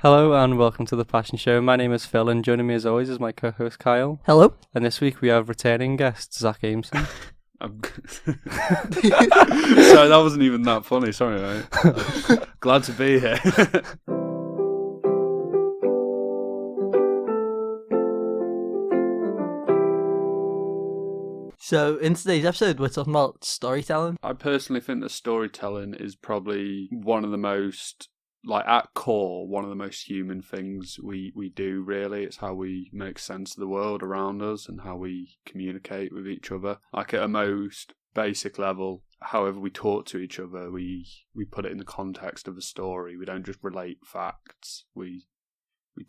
Hello and welcome to The Passion Show. My name is Phil and joining me as always is my co-host Kyle. Hello. And this week we have returning guest Zac Aimson. Sorry, that wasn't even that funny. Sorry, mate. Glad to be here. So in today's episode, we're talking about storytelling. I personally think that storytelling is probably one of the most, like at core, one of the most human things we do, really. It's how we make sense of the world around us and how we communicate with each other. Like at a most basic level, however we talk to each other, we put it in the context of a story. We don't just relate facts. We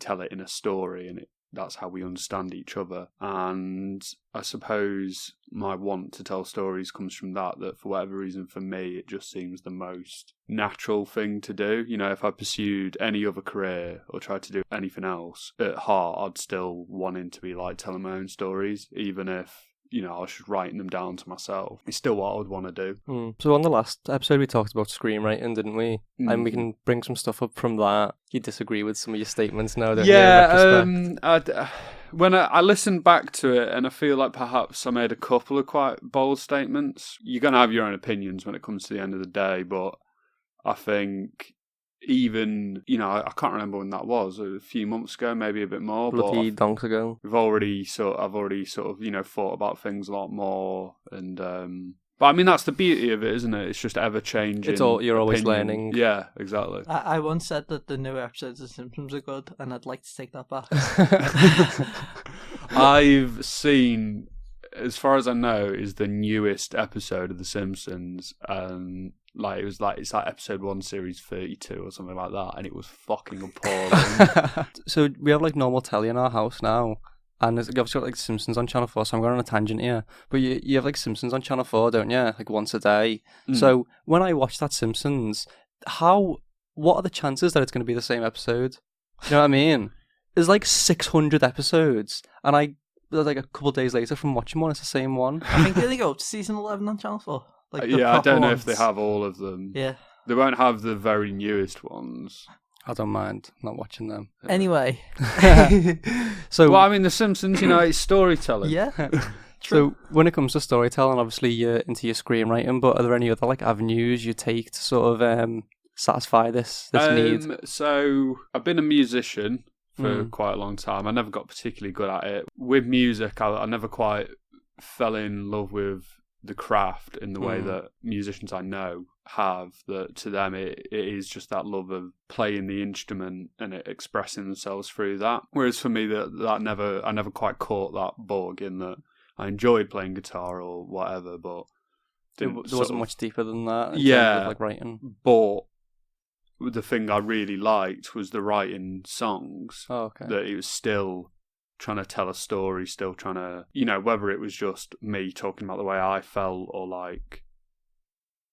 tell it in a story, and that's how we understand each other. And I suppose my want to tell stories comes from that for whatever reason, for me, it just seems the most natural thing to do. You know, if I pursued any other career or tried to do anything else, at heart, I'd still wanting to be like telling my own stories, even if, you know, I was just writing them down to myself. It's still what I would want to do. So on the last episode we talked about screenwriting, didn't we? And we can bring some stuff up from that. You disagree with some of your statements now, don't you? Yeah, when I listened back to it, and I feel like perhaps I made a couple of quite bold statements. You're going to have your own opinions when it comes to the end of the day, but I think even, you know, I can't remember when that was, a few months ago, maybe a bit more. Bloody donks ago. I've already sort of, you know, thought about things a lot more, and but I mean, that's the beauty of it, isn't it? It's just ever changing. You're always learning. Yeah, exactly. I once said that the new episodes of Simpsons are good, and I'd like to take that back. I've seen, as far as I know, is the newest episode of The Simpsons, it's like episode 1, series 32 or something like that, and it was fucking appalling. So we have like normal telly in our house now, and you've obviously got like Simpsons on Channel 4, so I'm going on a tangent here, but you have like Simpsons on Channel 4, don't you? Like once a day. So when I watch that Simpsons, what are the chances that it's going to be the same episode? You know what I mean? There's like 600 episodes, and like a couple of days later from watching one, it's the same one. I think they go up to season 11 on Channel 4. Like I don't know ones. if they have all of them. Yeah. They won't have the very newest ones. I don't mind not watching them. Anyway. So, well, I mean, The Simpsons, you know, it's storytelling. Yeah. So when it comes to storytelling, obviously you're into your screenwriting, but are there any other like avenues you take to sort of satisfy this need? So I've been a musician for quite a long time. I never got particularly good at it. With music, I never quite fell in love with the craft in the way that musicians I know have. That to them it is just that love of playing the instrument and it expressing themselves through that. Whereas for me, I never quite caught that bug, in that I enjoyed playing guitar or whatever, but There wasn't much deeper than that. In terms of, like, writing. But the thing I really liked was the writing songs. Oh, okay. That it was still trying to tell a story, still trying to, you know, whether it was just me talking about the way I felt, or like,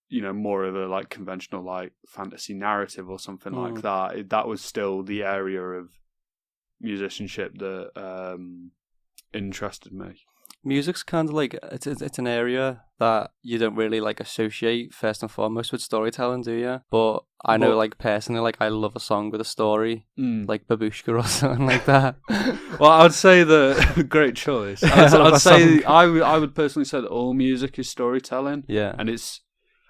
you know, more of a like conventional like fantasy narrative or something like that. That was still the area of musicianship that interested me. Music's kind of like it's an area that you don't really like associate first and foremost with storytelling, do you? But I know, like personally, like I love a song with a story, like Babushka or something like that. Well, I'd say that great choice. I'd say I would personally say that all music is storytelling. Yeah, and it's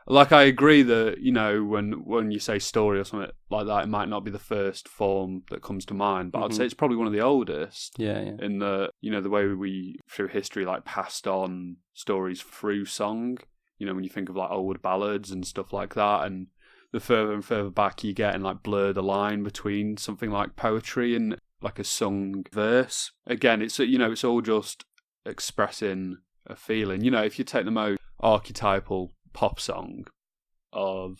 like, I agree that, you know, when you say story or something like that, it might not be the first form that comes to mind, but I'd say it's probably one of the oldest. Yeah. In the, you know, the way we through history like passed on stories through song. You know, when you think of like old ballads and stuff like that, and the further and further back you get and like blur the line between something like poetry and like a sung verse. Again, it's, you know, it's all just expressing a feeling. You know, if you take the most archetypal pop song of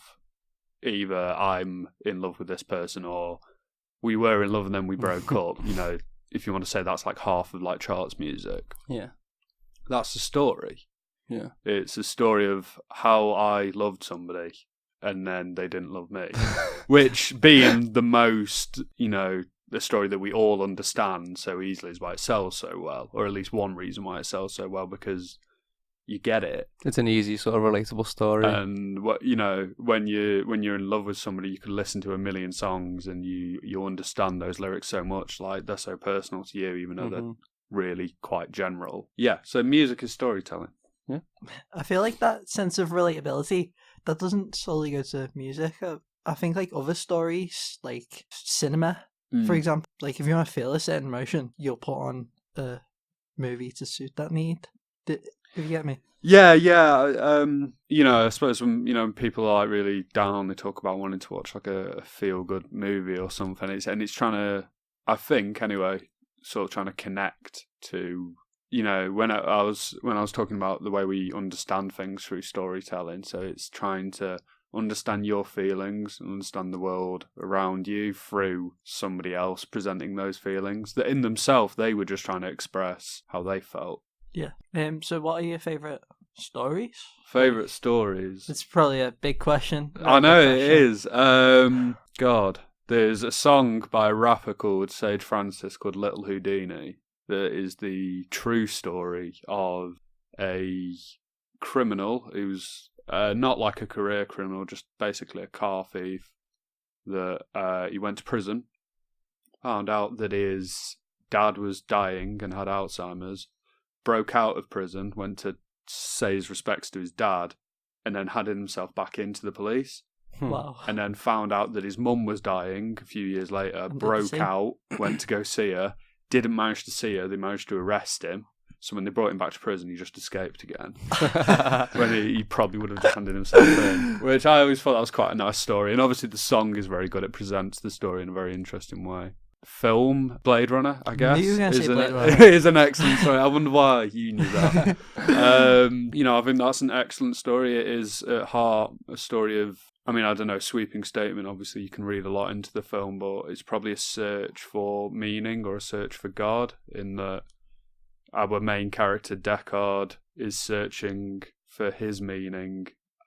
either I'm in love with this person or we were in love and then we broke up, you know, if you want to say that's like half of like charts music. Yeah. That's the story. Yeah. It's a story of how I loved somebody and then they didn't love me. Which, being the most, you know, the story that we all understand so easily, is why it sells so well, or at least one reason why it sells so well, because you get it. It's an easy sort of relatable story. And what when you're in love with somebody, you can listen to a million songs and you understand those lyrics so much, like they're so personal to you, even though they're really quite general. Yeah, so music is storytelling. Yeah, I feel like that sense of relatability that doesn't solely go to music. I think like other stories, like cinema, for example, like if you want to feel a certain emotion, you'll put on a movie to suit that need. If you get me? Yeah. I suppose when people are like really down, they talk about wanting to watch like a feel good movie or something. It's trying to, I think anyway, sort of trying to connect to when I was talking about the way we understand things through storytelling. So it's trying to understand your feelings and understand the world around you through somebody else presenting those feelings that in themselves they were just trying to express how they felt. Yeah. So what are your favourite stories? Favourite stories? It's probably a big question. I know it is. God, there's a song by a rapper called Sage Francis called Little Houdini that is the true story of a criminal who's not like a career criminal, just basically a car thief, that he went to prison, found out that his dad was dying and had Alzheimer's, broke out of prison, went to say his respects to his dad, and then handed himself back into the police. Wow. And then found out that his mum was dying a few years later, broke out, went to go see her, didn't manage to see her, they managed to arrest him. So when they brought him back to prison, he just escaped again. When he probably would have just handed himself in. Which I always thought that was quite a nice story. And obviously the song is very good. It presents the story in a very interesting way. Film, Blade Runner, I guess. You were going to say Blade Runner. Is an excellent story. I wonder why you knew that. I think that's an excellent story. It is at heart a story of, I don't know, sweeping statement. Obviously, you can read a lot into the film, but it's probably a search for meaning or a search for God, in that our main character, Deckard, is searching for his meaning,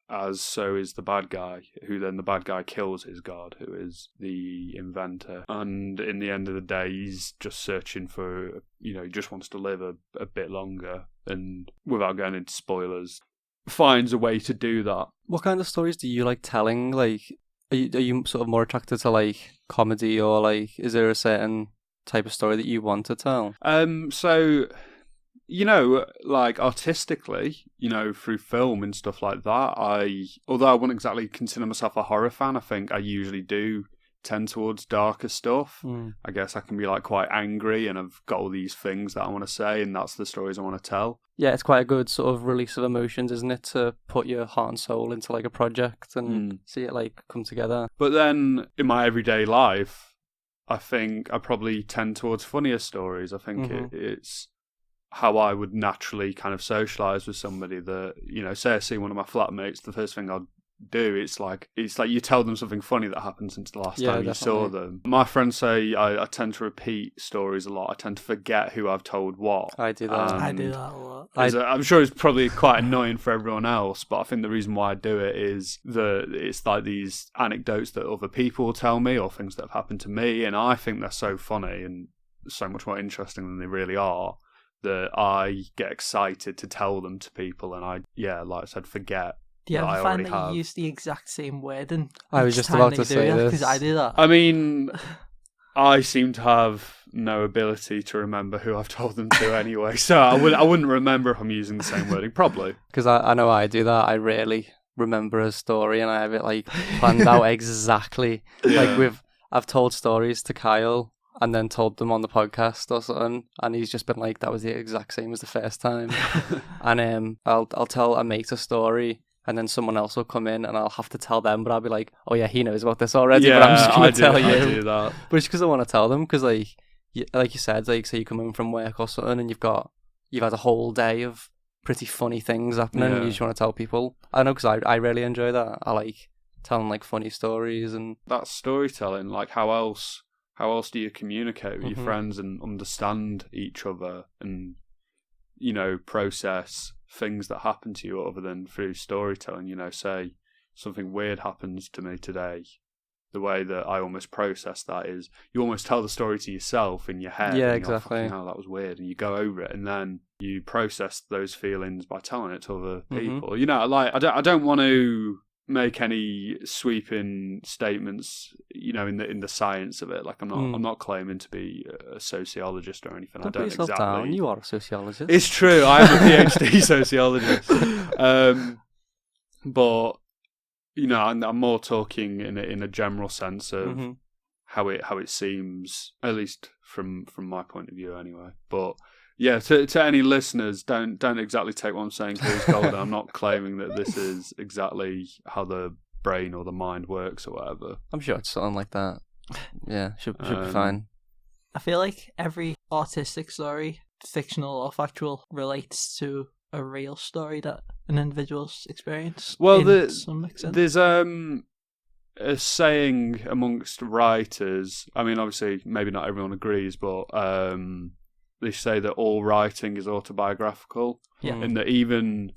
as so is the bad guy, who then the bad guy kills his God, who is the inventor. And in the end of the day, he's just searching for, he just wants to live a bit longer, and without going into spoilers, finds a way to do that. What kind of stories do you like telling? Like, are you sort of more attracted to like comedy, or like is there a certain type of story that you want to tell? So, like artistically, through film and stuff like that, although I wouldn't exactly consider myself a horror fan, I think I usually do tend towards darker stuff. I guess I can be like quite angry and I've got all these things that I want to say, and that's the stories I want to tell. Yeah, it's quite a good sort of release of emotions, isn't it, to put your heart and soul into like a project and see it like come together. But then in my everyday life, I think I probably tend towards funnier stories. I think it's how I would naturally kind of socialise with somebody that, say I see one of my flatmates, the first thing I'd do, it's like you tell them something funny that happened since the last time you saw them. My friends say I tend to repeat stories a lot. I tend to forget who I've told what. I do that. I do that a lot. I'm sure it's probably quite annoying for everyone else, but I think the reason why I do it is that it's like these anecdotes that other people tell me or things that have happened to me, and I think they're so funny and so much more interesting than they really are, that I get excited to tell them to people, and like I said, forget. Do you ever find that you use the exact same wording? I was just about to say this. Because I do that. I seem to have no ability to remember who I've told them to anyway, so I wouldn't remember if I'm using the same wording, probably. Because I know I do that. I rarely remember a story, and I have it like planned out exactly. Yeah. Like I've told stories to Kyle and then told them on the podcast or something, and he's just been like, that was the exact same as the first time. And I'll tell a mate a story, and then someone else will come in and I'll have to tell them, but I'll be like, oh yeah, he knows about this already, but I'm just going to tell you. I do that. But it's because I want to tell them, because like you said, like say you come in from work or something and you've had a whole day of pretty funny things happening, and you just want to tell people. I know, because I really enjoy that. I like telling like funny stories. And that's storytelling. Like how else do you communicate with your friends and understand each other and, process things that happen to you other than through storytelling? Say something weird happens to me today. The way that I almost process that is you almost tell the story to yourself in your head. Yeah, exactly. That was weird. And you go over it, and then you process those feelings by telling it to other Mhm. people. You know, like I don't want to make any sweeping statements, you know, in the science of it. Like I'm not claiming to be a sociologist or anything. Don't I put don't yourself exactly. down. You are a sociologist. It's true. I am a PhD sociologist. But you know, I'm more talking in a general sense of Mhm. how it seems, at least from my point of view, anyway. But yeah, to any listeners, don't exactly take what I'm saying as gold. I'm not claiming that this is exactly how the brain or the mind works or whatever. I'm sure it's something like that. Yeah, should be Um, fine. I feel like every artistic story, fictional or factual, relates to a real story that an individual's experienced. Well, in some extent. there's a saying amongst writers. I mean, obviously, maybe not everyone agrees, but they say that all writing is autobiographical, Yeah. and that even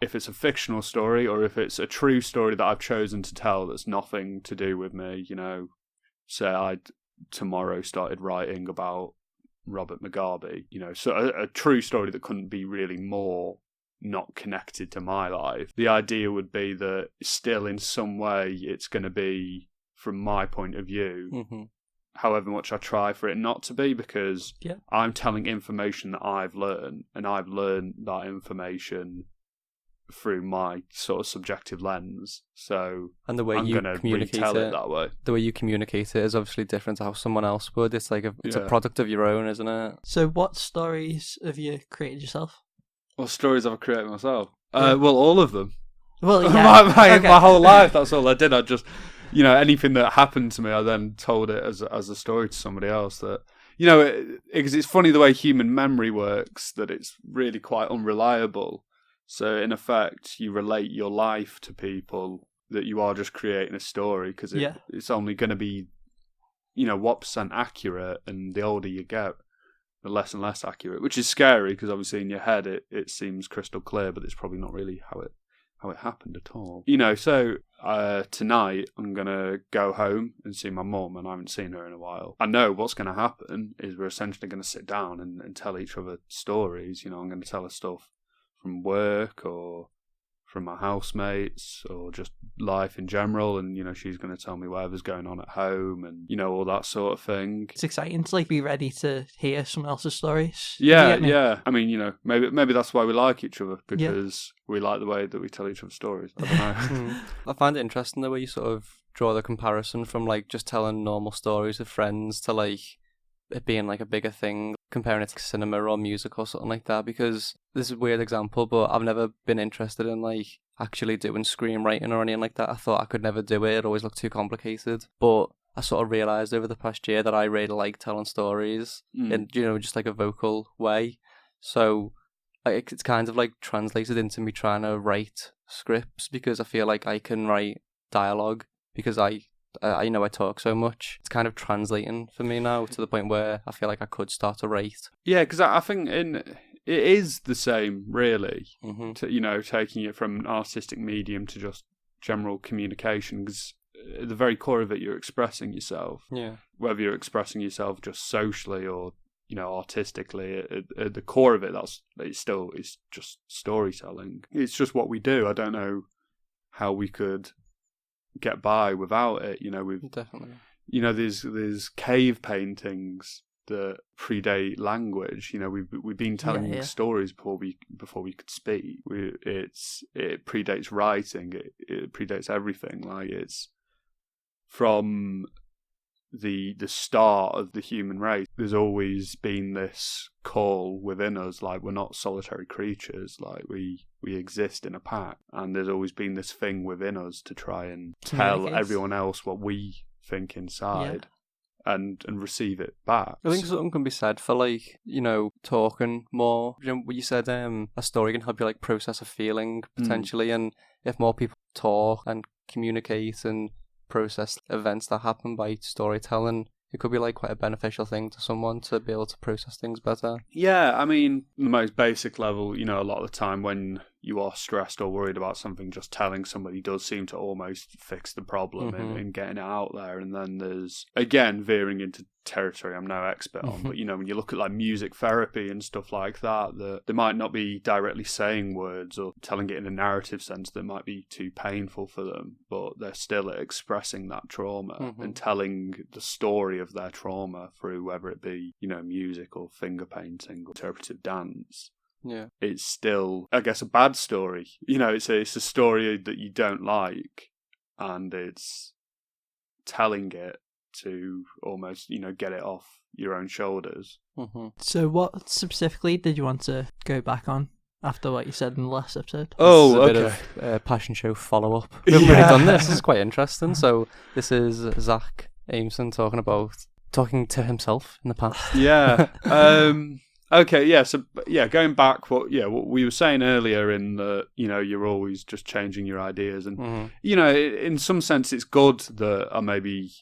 if it's a fictional story or if it's a true story that I've chosen to tell that's nothing to do with me, you know, say I tomorrow started writing about Robert Mugabe, you know, so a true story that couldn't be really more not connected to my life. The idea would be that still in some way it's going to be from my point of view, Mhm. however much I try for it not to be, because Yeah. I'm telling information that I've learned, and I've learned that information through my sort of subjective lens. So And the way I'm you going to communicate retell it, it that way. the way you communicate it is obviously different to how someone else would. It's like it's a Yeah. product of your own, isn't it? So, what stories have you created yourself? What stories have I created myself? Yeah. Well, all of them. Well, yeah. my Okay. whole life, that's all I did. I just, you know, anything that happened to me, I then told it as a story to somebody else. That, you know, because it's funny the way human memory works, that it's really quite unreliable. So in effect, you relate your life to people, that you are just creating a story, because Yeah. it's only going to be, you know, what % accurate, and the older you get, the less and less accurate, which is scary, because obviously in your head it seems crystal clear, but it's probably not really how it happened at all. You know, so tonight I'm going to go home and see my mum, and I haven't seen her in a while. I know what's going to happen is we're essentially going to sit down and tell each other stories. You know, I'm going to tell her stuff from work or from my housemates or just life in general, and, you know, she's going to tell me whatever's going on at home and, you know, all that sort of thing. It's exciting to like be ready to hear someone else's stories. Do you get me? Yeah. I mean, you know, maybe that's why we like each other, because we like the way that we tell each other stories. I don't know. I find it interesting the way you sort of draw the comparison from like just telling normal stories with friends to like it being like a bigger thing, comparing it to cinema or music or something like that, because this is a weird example, but I've never been interested in like actually doing screenwriting or anything like that. I thought I could never do it. It always looked too complicated. But I sort of realised over the past year that I really like telling stories in, you know, just like a vocal way. So it's kind of like translated into me trying to write scripts, because I feel like I can write dialogue because I know I talk so much. It's kind of translating for me now to the point where I feel like I could start to write. Yeah, because I think it is the same, really. Mm-hmm. To, you know, taking it from an artistic medium to just general communication, because at the very core of it, you're expressing yourself. Yeah. Whether you're expressing yourself just socially or, you know, artistically, at the core of it, it's just storytelling. It's just what we do. I don't know how we could get by without it. You know, Definitely. You know, there's cave paintings that predate language. You know, we've been telling stories before we could speak. It predates writing. It predates everything. Like, it's from the start of the human race. There's always been this call within us, like, we're not solitary creatures. Like, we exist in a pack, and there's always been this thing within us to try and tell everyone else what we think inside. And receive it back. I think something can be said for, like, you know, talking more. You know, you said a story can help you like process a feeling potentially, and if more people talk and communicate and process events that happen by storytelling, it could be like quite a beneficial thing to someone to be able to process things better. Yeah, I mean, the most basic level, you know, a lot of the time when you are stressed or worried about something, just telling somebody does seem to almost fix the problem in getting it out there. And then there's, again, veering into territory I'm no expert on, but when you look at like music therapy and stuff like that, they might not be directly saying words or telling it in a narrative sense that might be too painful for them, but they're still expressing that trauma and telling the story of their trauma through whether it be, music or finger painting or interpretive dance. Yeah. It's still, I guess, a bad story. It's a story that you don't like, and it's telling it to almost, get it off your own shoulders. So what specifically did you want to go back on after what you said in the last episode? Oh, okay. Bit of passion show follow-up. We haven't really done this. This is quite interesting. So this is Zac Aimson talking to himself in the past. Yeah. Okay, yeah, so going back, what we were saying earlier in the, you're always just changing your ideas, and in some sense it's good that I maybe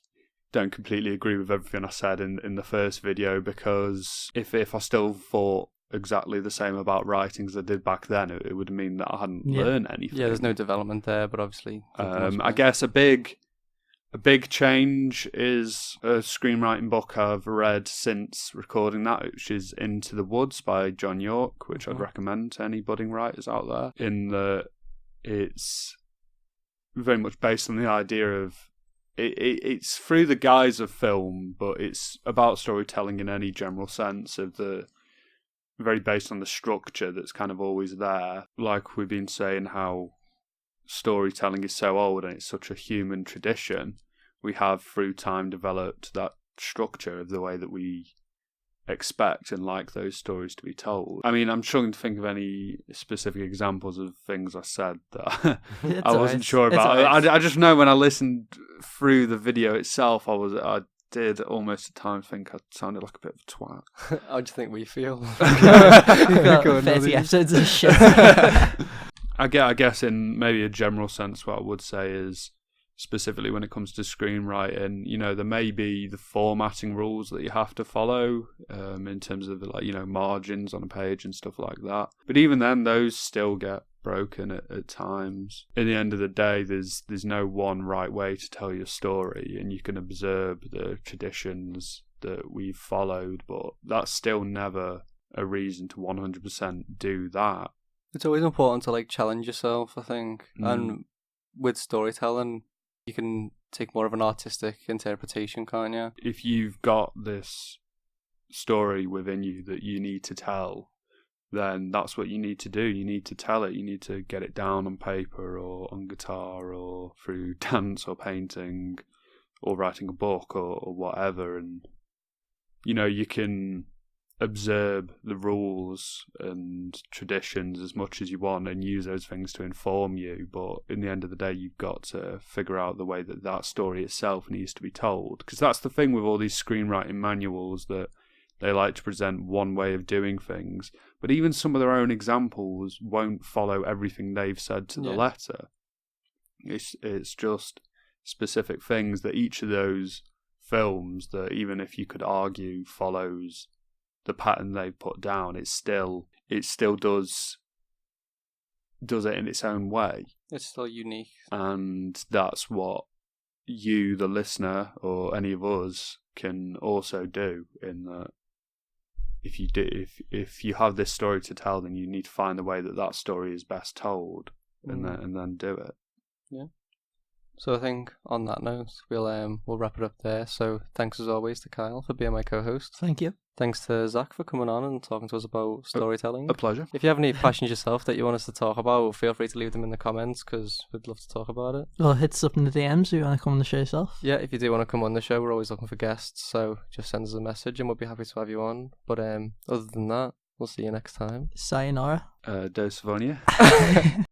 don't completely agree with everything I said in the first video, because if I still thought exactly the same about writing as I did back then, it would mean that I hadn't learned anything. Yeah, there's no development there, but obviously I guess a big change is a screenwriting book I've read since recording that, which is Into the Woods by John York, which I'd recommend to any budding writers out there. In that it's very much based on the idea of it's through the guise of film, but it's about storytelling in any general sense of the very based on the structure that's kind of always there. Like we've been saying, how storytelling is so old and it's such a human tradition, we have through time developed that structure of the way that we expect and like those stories to be told. I mean, I'm struggling to think of any specific examples of things I said that I wasn't sure about. I just know when I listened through the video itself, I did almost at times think I sounded like a bit of a twat. How do you think we feel? We've got 30 episodes of shit. I guess in maybe a general sense, what I would say is, specifically when it comes to screenwriting, there may be the formatting rules that you have to follow in terms of margins on a page and stuff like that. But even then, those still get broken at times. At the end of the day, there's no one right way to tell your story, and you can observe the traditions that we've followed, but that's still never a reason to 100% do that. It's always important to challenge yourself, I think. And with storytelling, you can take more of an artistic interpretation, can't you? If you've got this story within you that you need to tell, then that's what you need to do. You need to tell it. You need to get it down on paper or on guitar or through dance or painting or writing a book or whatever. And, you can observe the rules and traditions as much as you want and use those things to inform you, but in the end of the day you've got to figure out the way that story itself needs to be told, because that's the thing with all these screenwriting manuals, that they like to present one way of doing things, but even some of their own examples won't follow everything they've said to the letter. It's just specific things that each of those films, that even if you could argue follows the pattern they've put down, it still does it in its own way. It's still unique, and that's what you, the listener, or any of us can also do. In that, if you have this story to tell, then you need to find the way that story is best told, and then do it. Yeah. So I think on that note, we'll wrap it up there. So thanks as always to Kyle for being my co-host. Thank you. Thanks to Zac for coming on and talking to us about storytelling. A pleasure. If you have any passions yourself that you want us to talk about, feel free to leave them in the comments, because we'd love to talk about it. Or hit us up in the DMs if you want to come on the show yourself. Yeah, if you do want to come on the show, we're always looking for guests, so just send us a message and we'll be happy to have you on. But other than that, we'll see you next time. Sayonara. Do Savonia.